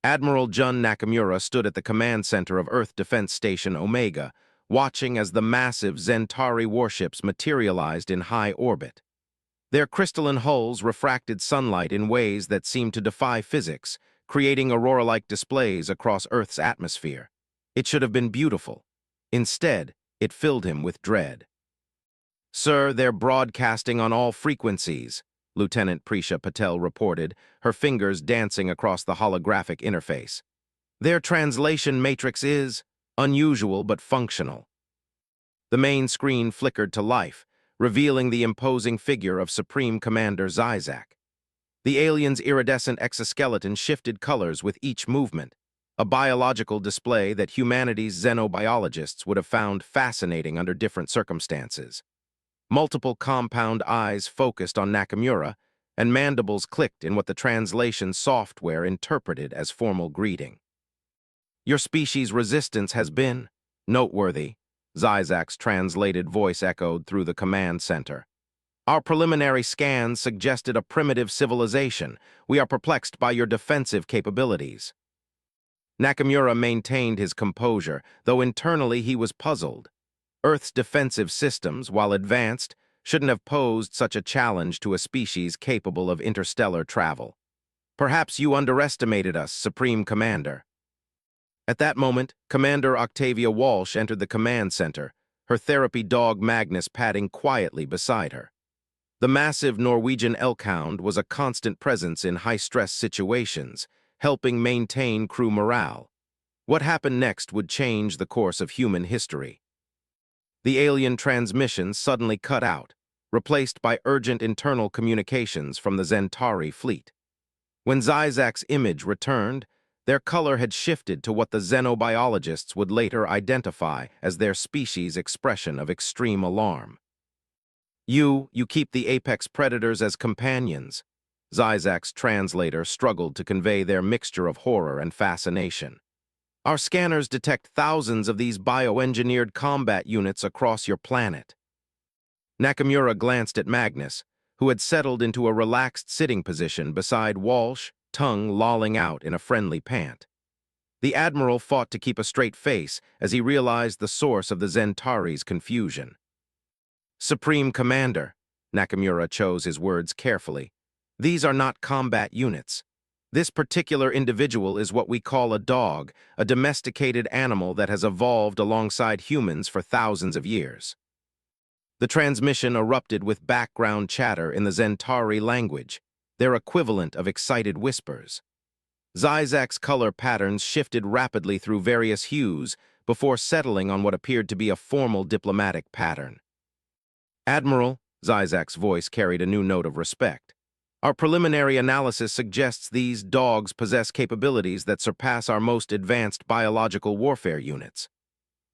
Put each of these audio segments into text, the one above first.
Admiral Jun Nakamura stood at the command center of Earth Defense Station Omega, watching as the massive Zentari warships materialized in high orbit. Their crystalline hulls refracted sunlight in ways that seemed to defy physics, creating aurora-like displays across Earth's atmosphere. It should have been beautiful. Instead, it filled him with dread. "Sir, they're broadcasting on all frequencies," Lieutenant Prisha Patel reported, her fingers dancing across the holographic interface. "Their translation matrix is unusual but functional." The main screen flickered to life, revealing the imposing figure of Supreme Commander Xyros. The alien's iridescent exoskeleton shifted colors with each movement, a biological display that humanity's xenobiologists would have found fascinating under different circumstances. Multiple compound eyes focused on Nakamura, and mandibles clicked in what the translation software interpreted as formal greeting. "Your species' resistance has been noteworthy," Xyzak's translated voice echoed through the command center. "Our preliminary scans suggested a primitive civilization. We are perplexed by your defensive capabilities." Nakamura maintained his composure, though internally he was puzzled. Earth's defensive systems, while advanced, shouldn't have posed such a challenge to a species capable of interstellar travel. "Perhaps you underestimated us, Supreme Commander." At that moment, Commander Octavia Walsh entered the command center, her therapy dog Magnus padding quietly beside her. The massive Norwegian elkhound was a constant presence in high-stress situations, helping maintain crew morale. What happened next would change the course of human history. The alien transmission suddenly cut out, replaced by urgent internal communications from the Zentari fleet. When Xyzak's image returned, their color had shifted to what the xenobiologists would later identify as their species' expression of extreme alarm. You keep the apex predators as companions," Xyzak's translator struggled to convey their mixture of horror and fascination. "Our scanners detect thousands of these bioengineered combat units across your planet." Nakamura glanced at Magnus, who had settled into a relaxed sitting position beside Walsh, tongue lolling out in a friendly pant. The Admiral fought to keep a straight face as he realized the source of the Zentari's confusion. "Supreme Commander," Nakamura chose his words carefully, "these are not combat units. This particular individual is what we call a dog, a domesticated animal that has evolved alongside humans for thousands of years." The transmission erupted with background chatter in the Zentari language, their equivalent of excited whispers. Xyzak's color patterns shifted rapidly through various hues before settling on what appeared to be a formal diplomatic pattern. "Admiral," Xyzak's voice carried a new note of respect, "our preliminary analysis suggests these dogs possess capabilities that surpass our most advanced biological warfare units.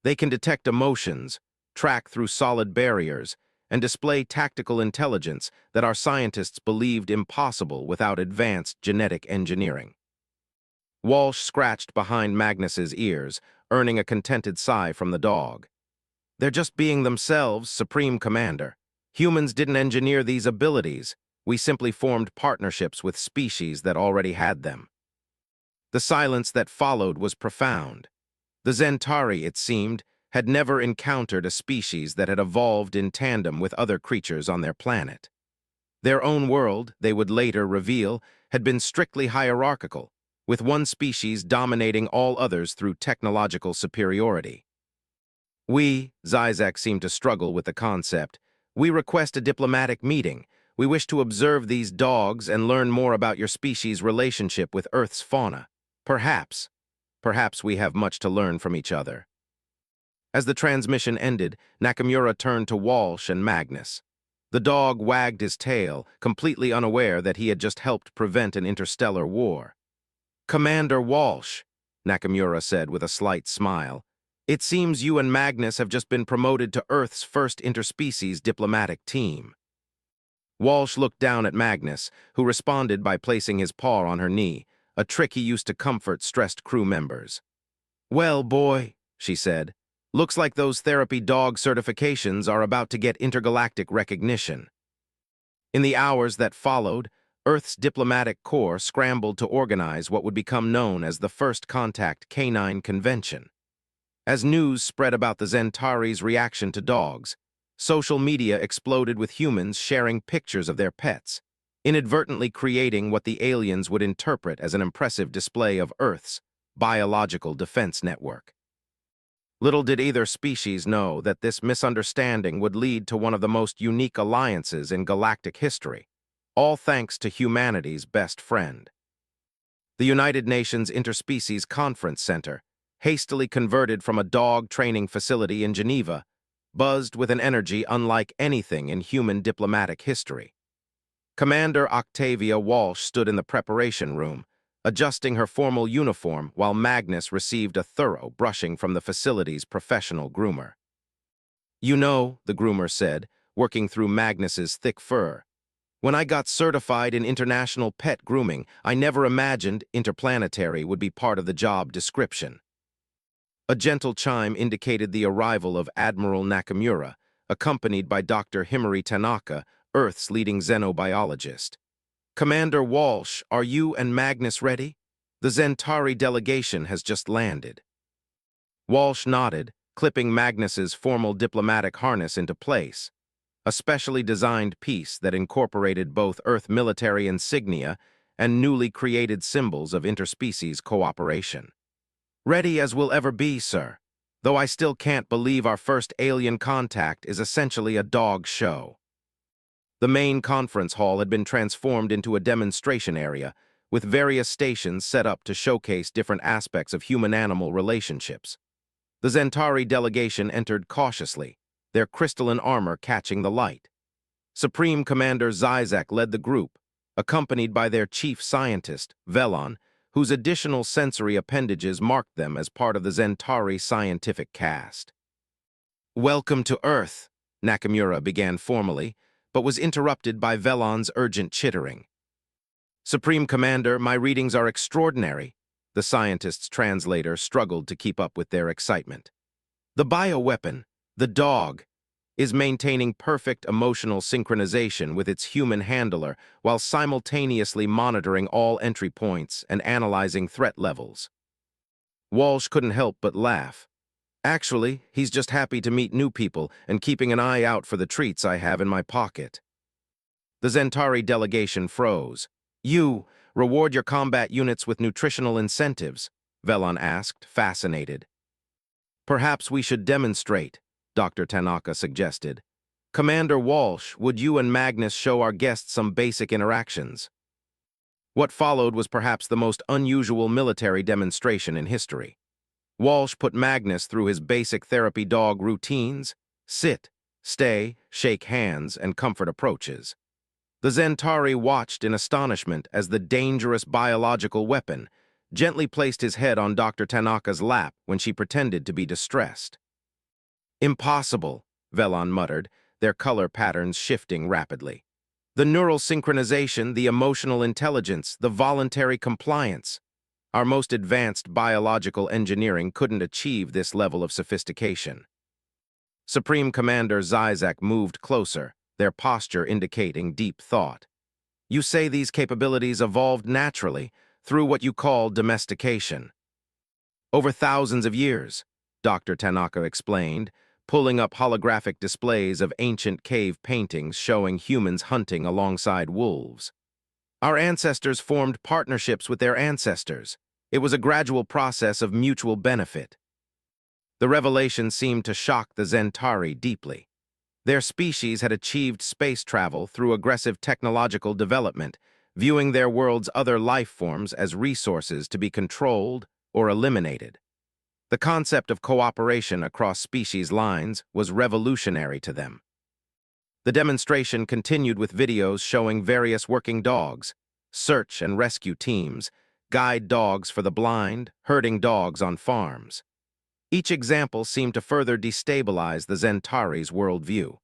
They can detect emotions, track through solid barriers, and display tactical intelligence that our scientists believed impossible without advanced genetic engineering." Walsh scratched behind Magnus's ears, earning a contented sigh from the dog. "They're just being themselves, Supreme Commander. Humans didn't engineer these abilities. We simply formed partnerships with species that already had them." The silence that followed was profound. The Zentari, it seemed, had never encountered a species that had evolved in tandem with other creatures on their planet. Their own world, they would later reveal, had been strictly hierarchical, with one species dominating all others through technological superiority. Xyzak seemed to struggle with the concept, "We request a diplomatic meeting. We wish to observe these dogs and learn more about your species' relationship with Earth's fauna. Perhaps we have much to learn from each other." As the transmission ended, Nakamura turned to Walsh and Magnus. The dog wagged his tail, completely unaware that he had just helped prevent an interstellar war. "Commander Walsh," Nakamura said with a slight smile, "it seems you and Magnus have just been promoted to Earth's first interspecies diplomatic team." Walsh looked down at Magnus, who responded by placing his paw on her knee, a trick he used to comfort stressed crew members. "Well, boy," she said, "looks like those therapy dog certifications are about to get intergalactic recognition." In the hours that followed, Earth's diplomatic corps scrambled to organize what would become known as the First Contact Canine Convention. As news spread about the Zentaris' reaction to dogs, social media exploded with humans sharing pictures of their pets, inadvertently creating what the aliens would interpret as an impressive display of Earth's biological defense network. Little did either species know that this misunderstanding would lead to one of the most unique alliances in galactic history, all thanks to humanity's best friend. The United Nations Interspecies Conference Center, hastily converted from a dog training facility in Geneva, buzzed with an energy unlike anything in human diplomatic history. Commander Octavia Walsh stood in the preparation room, adjusting her formal uniform while Magnus received a thorough brushing from the facility's professional groomer. "You know," the groomer said, working through Magnus's thick fur, "when I got certified in international pet grooming, I never imagined interplanetary would be part of the job description." A gentle chime indicated the arrival of Admiral Nakamura, accompanied by Dr. Himari Tanaka, Earth's leading xenobiologist. "Commander Walsh, are you and Magnus ready? The Zentari delegation has just landed." Walsh nodded, clipping Magnus's formal diplomatic harness into place, a specially designed piece that incorporated both Earth military insignia and newly created symbols of interspecies cooperation. "Ready as we'll ever be, sir, though I still can't believe our first alien contact is essentially a dog show." The main conference hall had been transformed into a demonstration area, with various stations set up to showcase different aspects of human-animal relationships. The Zentari delegation entered cautiously, their crystalline armor catching the light. Supreme Commander Xyros led the group, accompanied by their chief scientist, Velon, whose additional sensory appendages marked them as part of the Zentari scientific cast. "Welcome to Earth," Nakamura began formally, but was interrupted by Velon's urgent chittering. "Supreme Commander, my readings are extraordinary." The scientist's translator struggled to keep up with their excitement. "The bioweapon, the dog, is maintaining perfect emotional synchronization with its human handler while simultaneously monitoring all entry points and analyzing threat levels." Walsh couldn't help but laugh. "Actually, he's just happy to meet new people and keeping an eye out for the treats I have in my pocket." The Zentari delegation froze. "You reward your combat units with nutritional incentives?" Velon asked, fascinated. "Perhaps we should demonstrate," Dr. Tanaka suggested. "Commander Walsh, would you and Magnus show our guests some basic interactions?" What followed was perhaps the most unusual military demonstration in history. Walsh put Magnus through his basic therapy dog routines: sit, stay, shake hands, and comfort approaches. The Zentari watched in astonishment as the dangerous biological weapon gently placed his head on Dr. Tanaka's lap when she pretended to be distressed. "Impossible," Velon muttered, their color patterns shifting rapidly. "The neural synchronization, the emotional intelligence, the voluntary compliance. Our most advanced biological engineering couldn't achieve this level of sophistication." Supreme Commander Xyros moved closer, their posture indicating deep thought. "You say these capabilities evolved naturally, through what you call domestication." "Over thousands of years," Dr. Tanaka explained, pulling up holographic displays of ancient cave paintings showing humans hunting alongside wolves. "Our ancestors formed partnerships with their ancestors. It was a gradual process of mutual benefit." The revelation seemed to shock the Zentari deeply. Their species had achieved space travel through aggressive technological development, viewing their world's other life forms as resources to be controlled or eliminated. The concept of cooperation across species lines was revolutionary to them. The demonstration continued with videos showing various working dogs, search and rescue teams, guide dogs for the blind, herding dogs on farms. Each example seemed to further destabilize the Zentari's worldview.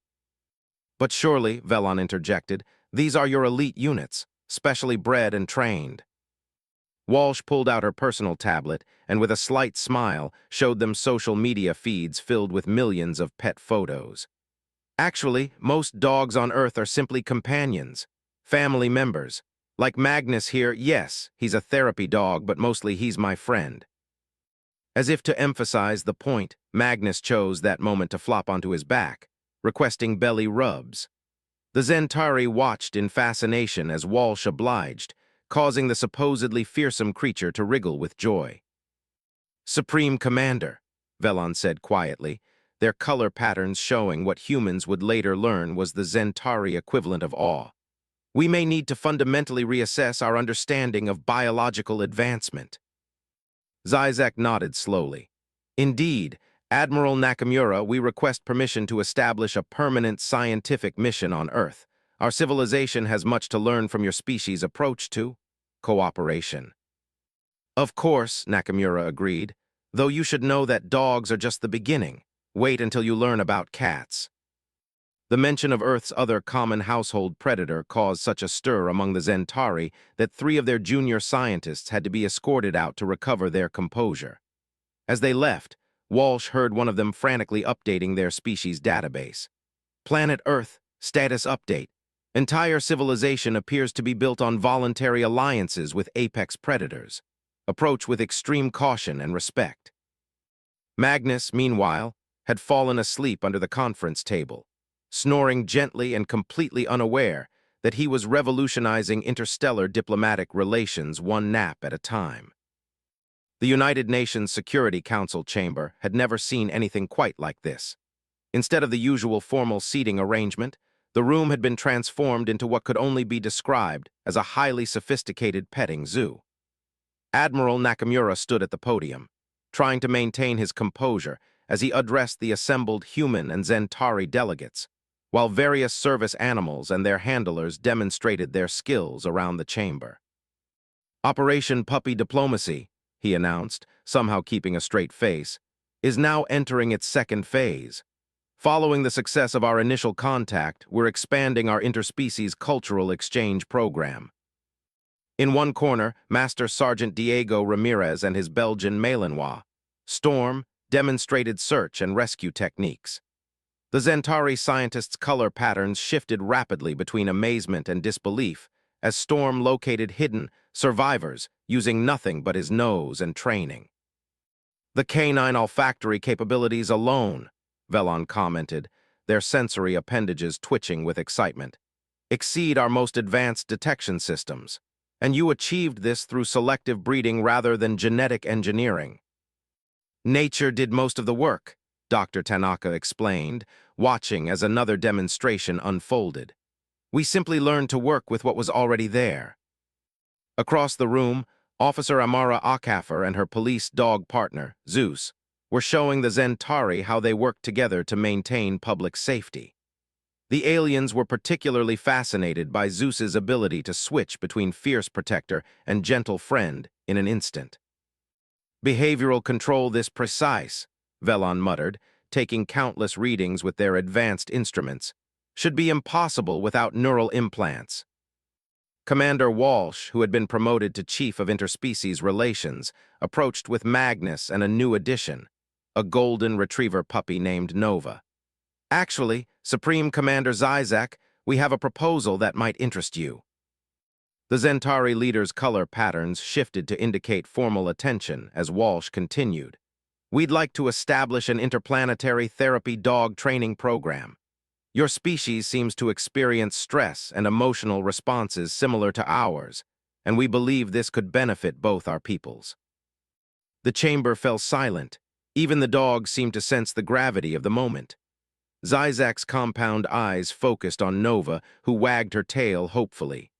"But surely," Velon interjected, "these are your elite units, specially bred and trained." Walsh pulled out her personal tablet and with a slight smile showed them social media feeds filled with millions of pet photos. "Actually, most dogs on Earth are simply companions, family members, Like Magnus here, yes, he's a therapy dog, but mostly he's my friend. As if to emphasize the point, Magnus chose that moment to flop onto his back, requesting belly rubs. The Zentari watched in fascination as Walsh obliged, causing the supposedly fearsome creature to wriggle with joy. Supreme Commander, Velon said quietly, their color patterns showing what humans would later learn was the Zentari equivalent of awe. We may need to fundamentally reassess our understanding of biological advancement. Xyros nodded slowly. Indeed, Admiral Nakamura, we request permission to establish a permanent scientific mission on Earth. Our civilization has much to learn from your species' approach to cooperation. Of course, Nakamura agreed, though you should know that dogs are just the beginning. Wait until you learn about cats. The mention of Earth's other common household predator caused such a stir among the Zentari that 3 of their junior scientists had to be escorted out to recover their composure. As they left, Walsh heard one of them frantically updating their species database. Planet Earth, status update. Entire civilization appears to be built on voluntary alliances with apex predators. Approach with extreme caution and respect. Magnus, meanwhile, had fallen asleep under the conference table, snoring gently and completely unaware that he was revolutionizing interstellar diplomatic relations one nap at a time. The United Nations Security Council chamber had never seen anything quite like this. Instead of the usual formal seating arrangement, the room had been transformed into what could only be described as a highly sophisticated petting zoo. Admiral Nakamura stood at the podium, trying to maintain his composure as he addressed the assembled human and Zentari delegates, while various service animals and their handlers demonstrated their skills around the chamber. Operation Puppy Diplomacy, he announced, somehow keeping a straight face, is now entering its second phase. Following the success of our initial contact, we're expanding our interspecies cultural exchange program. In one corner, Master Sergeant Diego Ramirez and his Belgian Malinois, Storm, demonstrated search and rescue techniques. The Zentari scientist's color patterns shifted rapidly between amazement and disbelief as Storm located hidden survivors using nothing but his nose and training. The canine olfactory capabilities alone, Velon commented, their sensory appendages twitching with excitement, exceed our most advanced detection systems, and you achieved this through selective breeding rather than genetic engineering. Nature did most of the work, Dr. Tanaka explained, watching as another demonstration unfolded. We simply learned to work with what was already there. Across the room, Officer Amara Akafer and her police dog partner, Zeus, were showing the Zentari how they worked together to maintain public safety. The aliens were particularly fascinated by Zeus's ability to switch between fierce protector and gentle friend in an instant. Behavioral control this precise, Velon muttered, taking countless readings with their advanced instruments, should be impossible without neural implants. Commander Walsh, who had been promoted to Chief of Interspecies Relations, approached with Magnus and a new addition, a golden retriever puppy named Nova. Actually, Supreme Commander Xyros, we have a proposal that might interest you. The Zentari leader's color patterns shifted to indicate formal attention as Walsh continued. We'd like to establish an interplanetary therapy dog training program. Your species seems to experience stress and emotional responses similar to ours, and we believe this could benefit both our peoples. The chamber fell silent. Even the dogs seemed to sense the gravity of the moment. Xyros' compound eyes focused on Nova, who wagged her tail hopefully.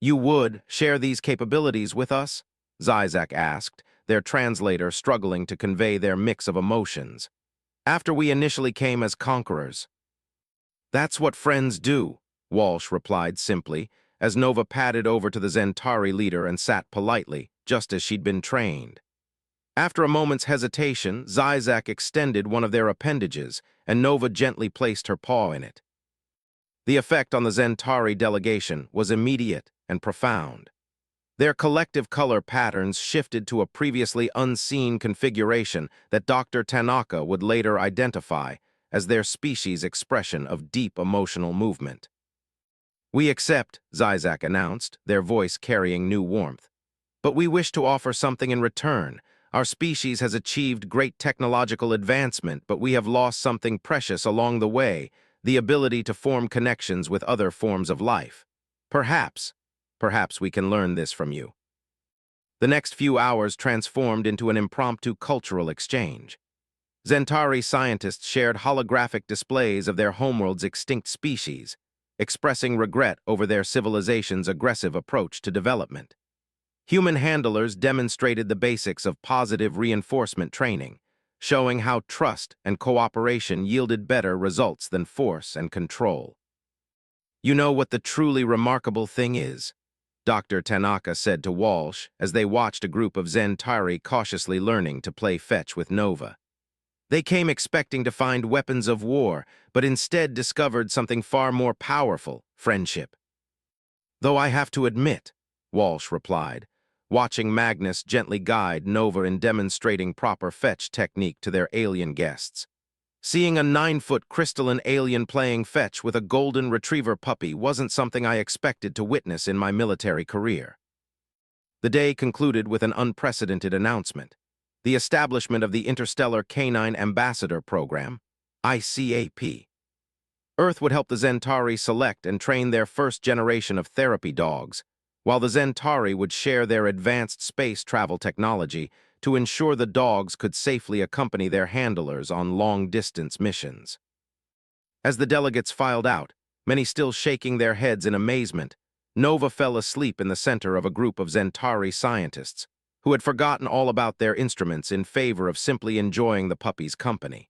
You would share these capabilities with us? Xyros asked, their translator struggling to convey their mix of emotions. After we initially came as conquerors. That's what friends do, Walsh replied simply, as Nova padded over to the Zentari leader and sat politely, just as she'd been trained. After a moment's hesitation, Xyros extended one of their appendages, and Nova gently placed her paw in it. The effect on the Zentari delegation was immediate and profound. Their collective color patterns shifted to a previously unseen configuration that Dr. Tanaka would later identify as their species' expression of deep emotional movement. "We accept," Xyros announced, their voice carrying new warmth. "But we wish to offer something in return. Our species has achieved great technological advancement, but we have lost something precious along the way, the ability to form connections with other forms of life. Perhaps we can learn this from you." The next few hours transformed into an impromptu cultural exchange. Zentari scientists shared holographic displays of their homeworld's extinct species, expressing regret over their civilization's aggressive approach to development. Human handlers demonstrated the basics of positive reinforcement training, showing how trust and cooperation yielded better results than force and control. "You know what the truly remarkable thing is?" Dr. Tanaka said to Walsh as they watched a group of Zentari cautiously learning to play fetch with Nova. "They came expecting to find weapons of war, but instead discovered something far more powerful: friendship." "Though I have to admit," Walsh replied, watching Magnus gently guide Nova in demonstrating proper fetch technique to their alien guests. "Seeing a 9-foot crystalline alien playing fetch with a golden retriever puppy wasn't something I expected to witness in my military career." The day concluded with an unprecedented announcement: the establishment of the Interstellar Canine Ambassador Program, ICAP. Earth would help the Zentari select and train their first generation of therapy dogs, while the Zentari would share their advanced space travel technology to ensure the dogs could safely accompany their handlers on long-distance missions. As the delegates filed out, many still shaking their heads in amazement, Nova fell asleep in the center of a group of Zentari scientists, who had forgotten all about their instruments in favor of simply enjoying the puppy's company.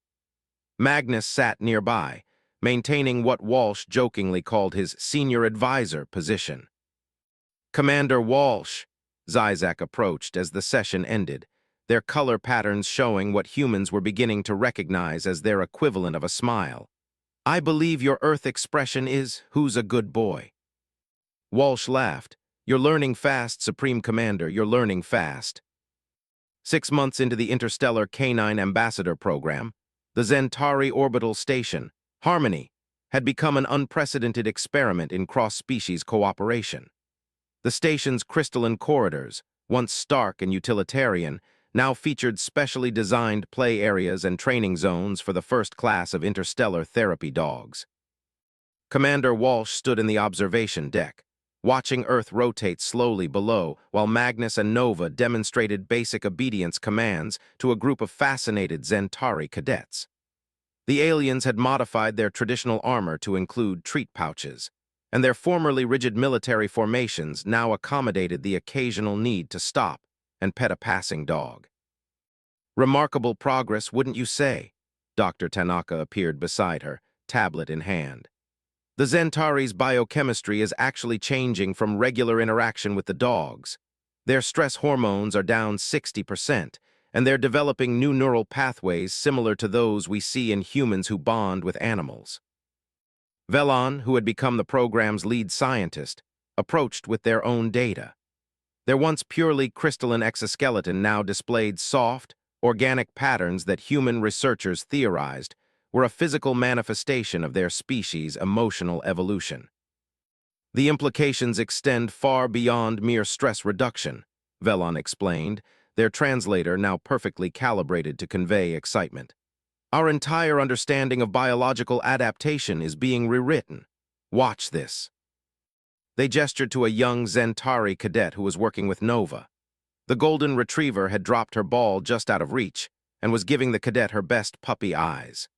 Magnus sat nearby, maintaining what Walsh jokingly called his senior advisor position. "Commander Walsh," Xyros approached as the session ended, their color patterns showing what humans were beginning to recognize as their equivalent of a smile. "I believe your Earth expression is, 'Who's a good boy?'" Walsh laughed. "You're learning fast, Supreme Commander, you're learning fast." 6 months into the Interstellar Canine Ambassador Program, the Zentari orbital station, Harmony, had become an unprecedented experiment in cross-species cooperation. The station's crystalline corridors, once stark and utilitarian, now featured specially designed play areas and training zones for the first class of interstellar therapy dogs. Commander Walsh stood in the observation deck, watching Earth rotate slowly below while Magnus and Nova demonstrated basic obedience commands to a group of fascinated Zentari cadets. The aliens had modified their traditional armor to include treat pouches, and their formerly rigid military formations now accommodated the occasional need to stop and pet a passing dog. "Remarkable progress, wouldn't you say?" Dr. Tanaka appeared beside her, tablet in hand. "The Zentari's biochemistry is actually changing from regular interaction with the dogs. Their stress hormones are down 60%, and they're developing new neural pathways similar to those we see in humans who bond with animals." Velon, who had become the program's lead scientist, approached with their own data. Their once purely crystalline exoskeleton now displayed soft, organic patterns that human researchers theorized were a physical manifestation of their species' emotional evolution. "The implications extend far beyond mere stress reduction," Velon explained, their translator now perfectly calibrated to convey excitement. "Our entire understanding of biological adaptation is being rewritten. Watch this." They gestured to a young Zentari cadet who was working with Nova. The golden retriever had dropped her ball just out of reach and was giving the cadet her best puppy eyes.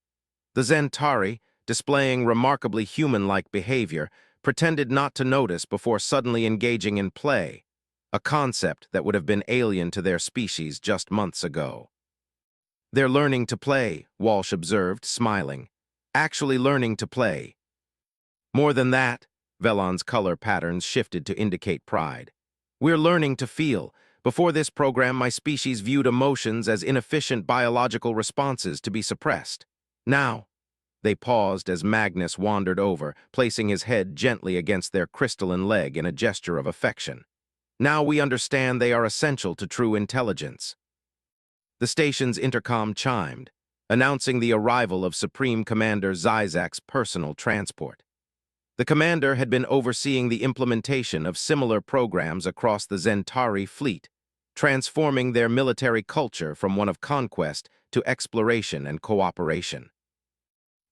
The Zentari, displaying remarkably human-like behavior, pretended not to notice before suddenly engaging in play, a concept that would have been alien to their species just months ago. "They're learning to play," Walsh observed, smiling. "Actually learning to play." "More than that," Velon's color patterns shifted to indicate pride. "We're learning to feel. Before this program, my species viewed emotions as inefficient biological responses to be suppressed. Now," they paused as Magnus wandered over, placing his head gently against their crystalline leg in a gesture of affection. "Now we understand they are essential to true intelligence." The station's intercom chimed, announcing the arrival of Supreme Commander Xyzak's personal transport. The commander had been overseeing the implementation of similar programs across the Zentari fleet, transforming their military culture from one of conquest to exploration and cooperation.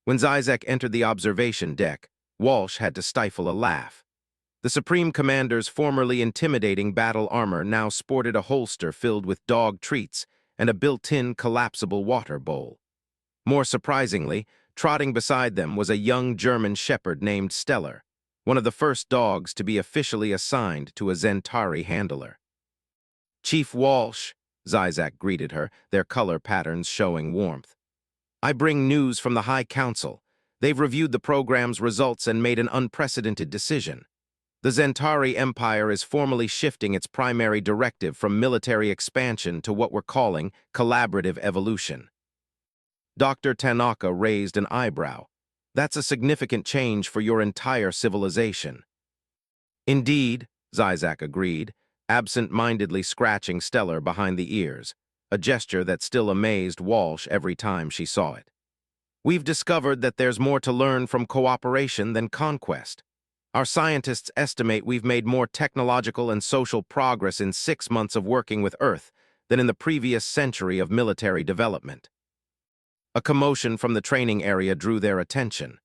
When Zizek entered the observation deck, Walsh had to stifle a laugh. The Supreme Commander's formerly intimidating battle armor now sported a holster filled with dog treats and a built-in collapsible water bowl. More surprisingly, trotting beside them was a young German shepherd named Stellar, one of the first dogs to be officially assigned to a Zentari handler. "Chief Walsh," Zizek greeted her, their color patterns showing warmth. "I bring news from the High Council. They've reviewed the program's results and made an unprecedented decision. The Zentari Empire is formally shifting its primary directive from military expansion to what we're calling collaborative evolution." Dr. Tanaka raised an eyebrow. "That's a significant change for your entire civilization." "Indeed," Zizek agreed, absent-mindedly scratching Stellar behind the ears, a gesture that still amazed Walsh every time she saw it. "We've discovered that there's more to learn from cooperation than conquest. Our scientists estimate we've made more technological and social progress in 6 months of working with Earth than in the previous century of military development." A commotion from the training area drew their attention.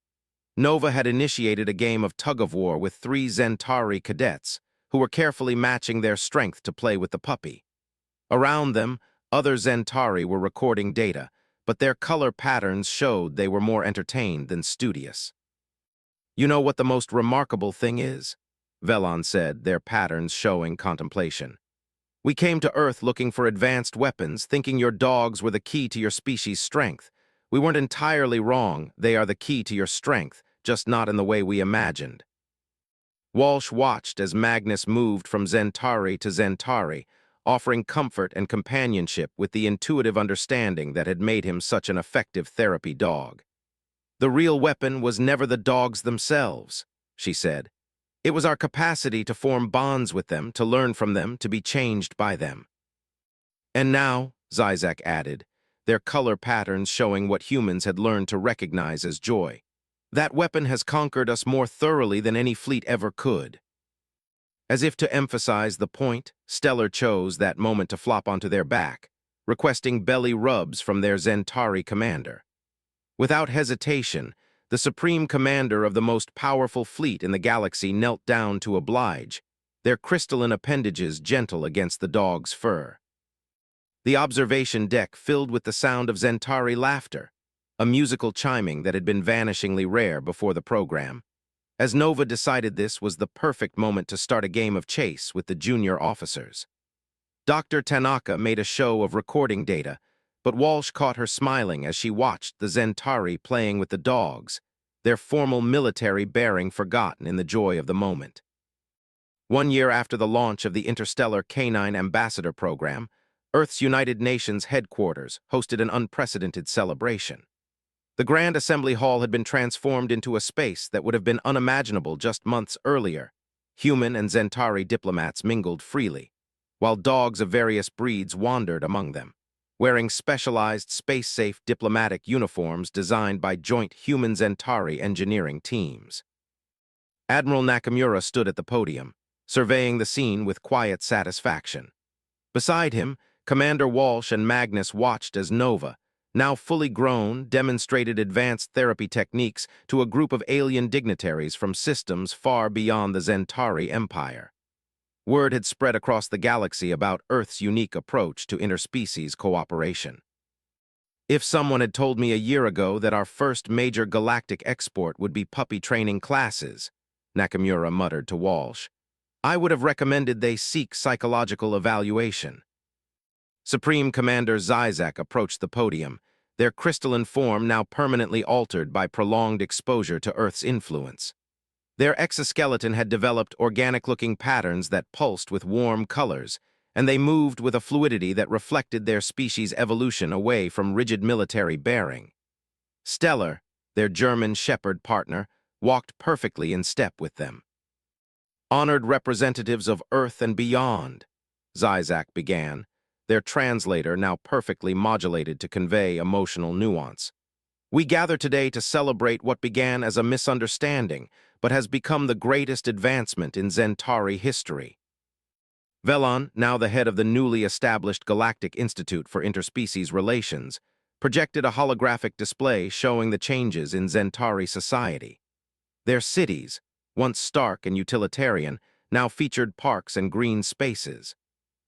Nova had initiated a game of tug-of-war with 3 Zentari cadets, who were carefully matching their strength to play with the puppy. Around them, other Zentari were recording data, but their color patterns showed they were more entertained than studious. "You know what the most remarkable thing is?" Velon said, their patterns showing contemplation. "We came to Earth looking for advanced weapons, thinking your dogs were the key to your species' strength. We weren't entirely wrong. They are the key to your strength, just not in the way we imagined." Walsh watched as Magnus moved from Zentari to Zentari, offering comfort and companionship with the intuitive understanding that had made him such an effective therapy dog. "The real weapon was never the dogs themselves," she said. "It was our capacity to form bonds with them, to learn from them, to be changed by them." "And now," Zizek added, their color patterns showing what humans had learned to recognize as joy, "that weapon has conquered us more thoroughly than any fleet ever could." As if to emphasize the point, Stellar chose that moment to flop onto their back, requesting belly rubs from their Zentari commander. Without hesitation, the Supreme Commander of the most powerful fleet in the galaxy knelt down to oblige, their crystalline appendages gentle against the dog's fur. The observation deck filled with the sound of Zentari laughter, a musical chiming that had been vanishingly rare before the program, as Nova decided this was the perfect moment to start a game of chase with the junior officers. Dr. Tanaka made a show of recording data, but Walsh caught her smiling as she watched the Zentari playing with the dogs, their formal military bearing forgotten in the joy of the moment. 1 year after the launch of the Interstellar Canine Ambassador Program, Earth's United Nations headquarters hosted an unprecedented celebration. The Grand Assembly Hall had been transformed into a space that would have been unimaginable just months earlier. Human and Zentari diplomats mingled freely, while dogs of various breeds wandered among them, wearing specialized space-safe diplomatic uniforms designed by joint human-Zentari engineering teams. Admiral Nakamura stood at the podium, surveying the scene with quiet satisfaction. Beside him, Commander Walsh and Magnus watched as Nova, now fully grown, demonstrated advanced therapy techniques to a group of alien dignitaries from systems far beyond the Zentari Empire. Word had spread across the galaxy about Earth's unique approach to interspecies cooperation. "If someone had told me a year ago that our first major galactic export would be puppy training classes," Nakamura muttered to Walsh, "I would have recommended they seek psychological evaluation." Supreme Commander Zizek approached the podium, their crystalline form now permanently altered by prolonged exposure to Earth's influence. Their exoskeleton had developed organic-looking patterns that pulsed with warm colors, and they moved with a fluidity that reflected their species' evolution away from rigid military bearing. Stellar, their German shepherd partner, walked perfectly in step with them. "Honored representatives of Earth and beyond," Zizek began, their translator now perfectly modulated to convey emotional nuance. We gather today to celebrate what began as a misunderstanding, but has become the greatest advancement in Zentari history. Velon, now the head of the newly established Galactic Institute for Interspecies Relations, projected a holographic display showing the changes in Zentari society. Their cities, once stark and utilitarian, now featured parks and green spaces.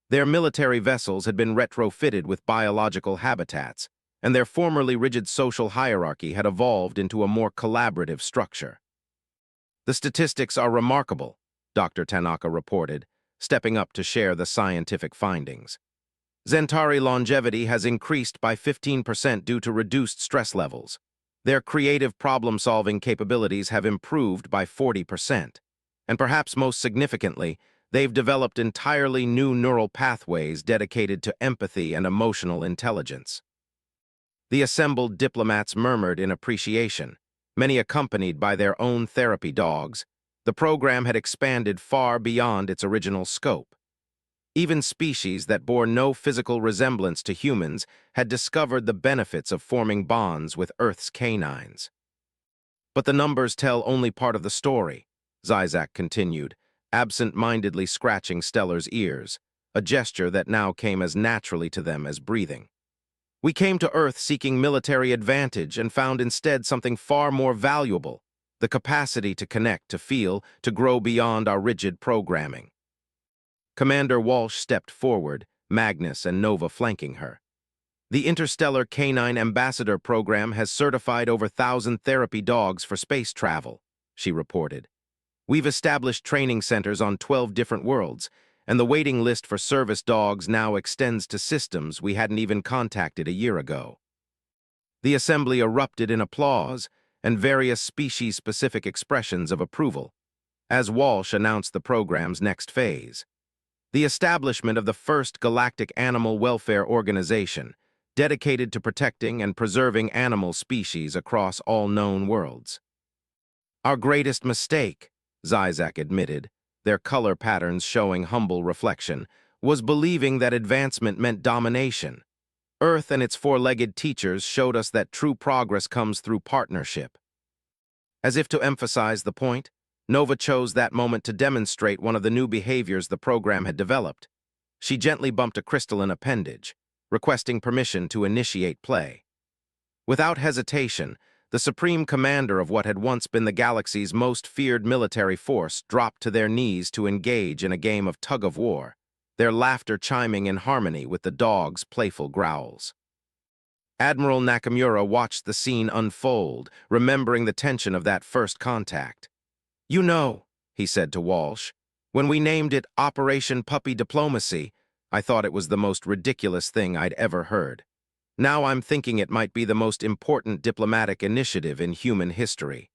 Their military vessels had been retrofitted with biological habitats, and their formerly rigid social hierarchy had evolved into a more collaborative structure. The statistics are remarkable, Dr. Tanaka reported, stepping up to share the scientific findings. Zentari longevity has increased by 15% due to reduced stress levels. Their creative problem-solving capabilities have improved by 40%. And perhaps most significantly, they've developed entirely new neural pathways dedicated to empathy and emotional intelligence. The assembled diplomats murmured in appreciation, many accompanied by their own therapy dogs. The program had expanded far beyond its original scope. Even species that bore no physical resemblance to humans had discovered the benefits of forming bonds with Earth's canines. But the numbers tell only part of the story, Xyros continued, absent-mindedly scratching Stellar's ears, a gesture that now came as naturally to them as breathing. We came to Earth seeking military advantage and found instead something far more valuable, the capacity to connect, to feel, to grow beyond our rigid programming. Commander Walsh stepped forward, Magnus and Nova flanking her. The Interstellar Canine Ambassador Program has certified over 1,000 therapy dogs for space travel, she reported. We've established training centers on 12 different worlds, and the waiting list for service dogs now extends to systems we hadn't even contacted a year ago. The assembly erupted in applause and various species-specific expressions of approval, as Walsh announced the program's next phase. The establishment of the first Galactic Animal Welfare Organization, dedicated to protecting and preserving animal species across all known worlds. Our greatest mistake, Xyros admitted, their color patterns showing humble reflection, was believing that advancement meant domination. Earth and its four-legged teachers showed us that true progress comes through partnership. As if to emphasize the point, Nova chose that moment to demonstrate one of the new behaviors the program had developed. She gently bumped a crystalline appendage, requesting permission to initiate play. Without hesitation, the supreme commander of what had once been the galaxy's most feared military force dropped to their knees to engage in a game of tug-of-war, their laughter chiming in harmony with the dog's playful growls. Admiral Nakamura watched the scene unfold, remembering the tension of that first contact. "You know," he said to Walsh, "when we named it Operation Puppy Diplomacy, I thought it was the most ridiculous thing I'd ever heard. Now I'm thinking it might be the most important diplomatic initiative in human history."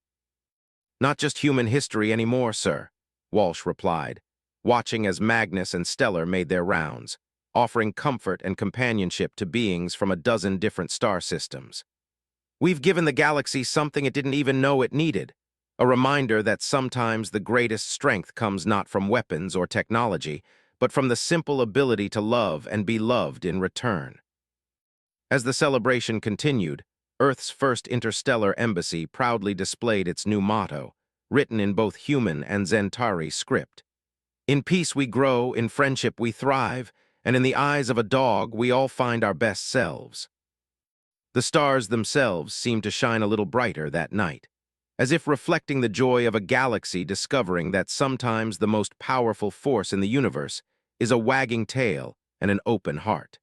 "Not just human history anymore, sir," Walsh replied, watching as Magnus and Stellar made their rounds, offering comfort and companionship to beings from a dozen different star systems. "We've given the galaxy something it didn't even know it needed. A reminder that sometimes the greatest strength comes not from weapons or technology, but from the simple ability to love and be loved in return." As the celebration continued, Earth's first interstellar embassy proudly displayed its new motto, written in both human and Zentari script. "In peace we grow, in friendship we thrive, and in the eyes of a dog we all find our best selves." The stars themselves seemed to shine a little brighter that night, as if reflecting the joy of a galaxy discovering that sometimes the most powerful force in the universe is a wagging tail and an open heart.